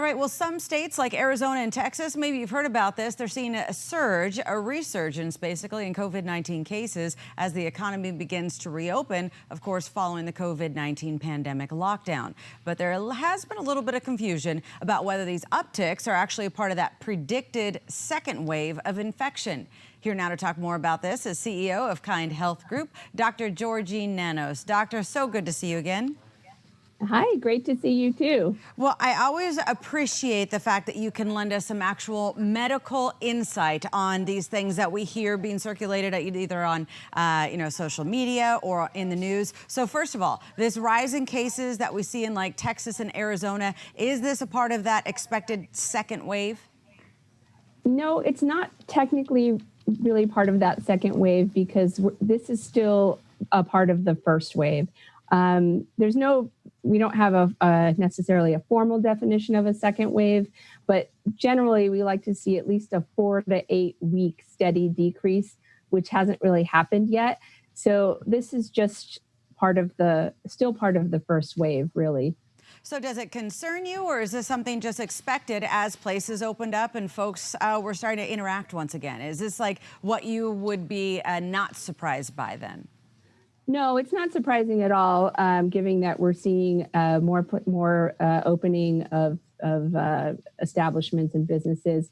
right, well, some states like Arizona and Texas, maybe you've heard about this, they're seeing a surge, a resurgence basically in COVID-19 cases as the economy begins to reopen, of course, following the COVID-19 pandemic lockdown. But there has been a little bit of confusion about whether these upticks are actually a part of that predicted second wave of infection. Here now to talk more about this is CEO of Kind Health Group, Dr. Georgine Nanos. Doctor, so good to see you again. Hi, great to see you too. Well, I always appreciate the fact that you can lend us some actual medical insight on these things that we hear being circulated either on social media or in the news. So first of all, this rise in cases that we see in like Texas and Arizona, is this a part of that expected second wave? No, it's not technically really part of that second wave because this is still a part of the first wave. We don't have necessarily a formal definition of a second wave, but generally we like to see at least a 4 to 8 week steady decrease, which hasn't really happened yet. So this is just still part of the first wave, really. So does it concern you, or is this something just expected as places opened up and folks were starting to interact once again? Is this like what you would be not surprised by then? No, it's not surprising at all, given that we're seeing more opening of establishments and businesses.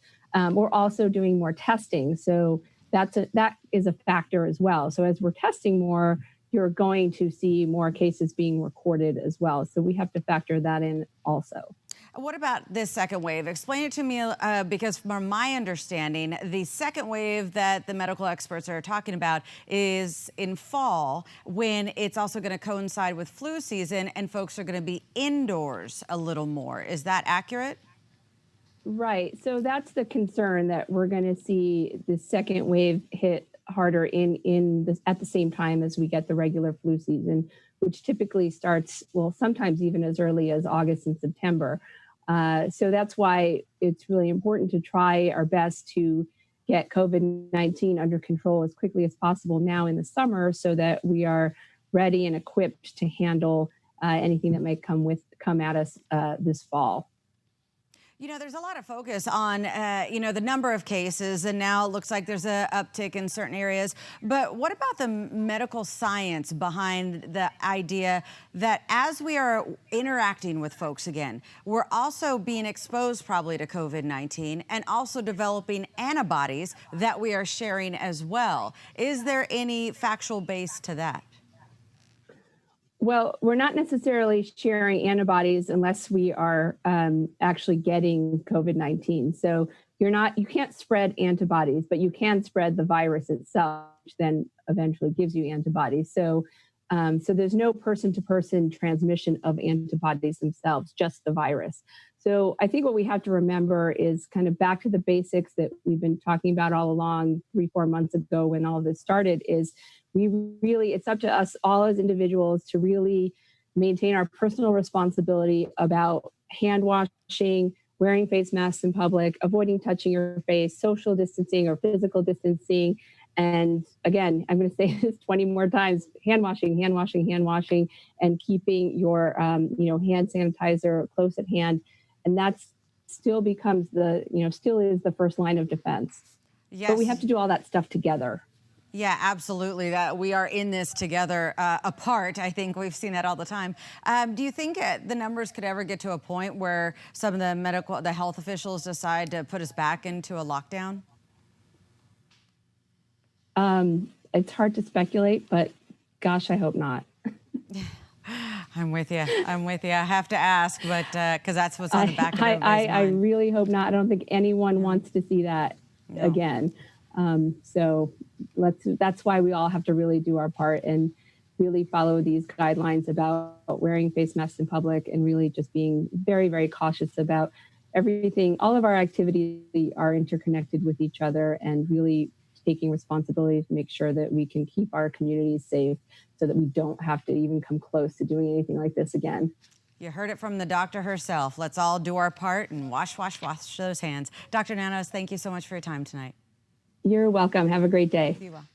We're also doing more testing, so that is a factor as well. So as we're testing more, you're going to see more cases being recorded as well. So we have to factor that in also. What about this second wave? Explain it to me, because from my understanding, the second wave that the medical experts are talking about is in fall, when it's also going to coincide with flu season and folks are going to be indoors a little more. Is that accurate? Right. So that's the concern, that we're going to see the second wave hit harder at the same time as we get the regular flu season, which typically starts, well, sometimes even as early as August and September. So that's why it's really important to try our best to get COVID-19 under control as quickly as possible now in the summer, so that we are ready and equipped to handle anything that may come at us this fall. You know, there's a lot of focus on, the number of cases, and now it looks like there's an uptick in certain areas. But what about the medical science behind the idea that as we are interacting with folks again, we're also being exposed probably to COVID-19 and also developing antibodies that we are sharing as well? Is there any factual base to that? Well, we're not necessarily sharing antibodies unless we are actually getting COVID-19. So you can't spread antibodies, but you can spread the virus itself, which then eventually gives you antibodies. So there's no person-to-person transmission of antibodies themselves, just the virus. So I think what we have to remember is kind of back to the basics that we've been talking about all along 3-4 months ago when all of this started, is it's up to us all as individuals to really maintain our personal responsibility about hand washing, wearing face masks in public, avoiding touching your face, social distancing or physical distancing. And again, I'm going to say this 20 more times: hand washing, hand washing, hand washing, and keeping your hand sanitizer close at hand. And that's still becomes still is the first line of defense. Yes. But we have to do all that stuff together. Yeah, absolutely. That we are in this together, apart. I think we've seen that all the time. Do you think the numbers could ever get to a point where some of the health officials decide to put us back into a lockdown? It's hard to speculate, but gosh, I hope not. I'm with you. I have to ask, but because that's what's on the back of everybody's mind. I really hope not. I don't think anyone wants to see that again. So that's why we all have to really do our part and really follow these guidelines about wearing face masks in public, and really just being very, very cautious about everything. All of our activities are interconnected with each other, and really taking responsibility to make sure that we can keep our communities safe so that we don't have to even come close to doing anything like this again. You heard it from the doctor herself. Let's all do our part and wash those hands. Dr. Nanos, thank you so much for your time tonight. You're welcome. Have a great day. Be well.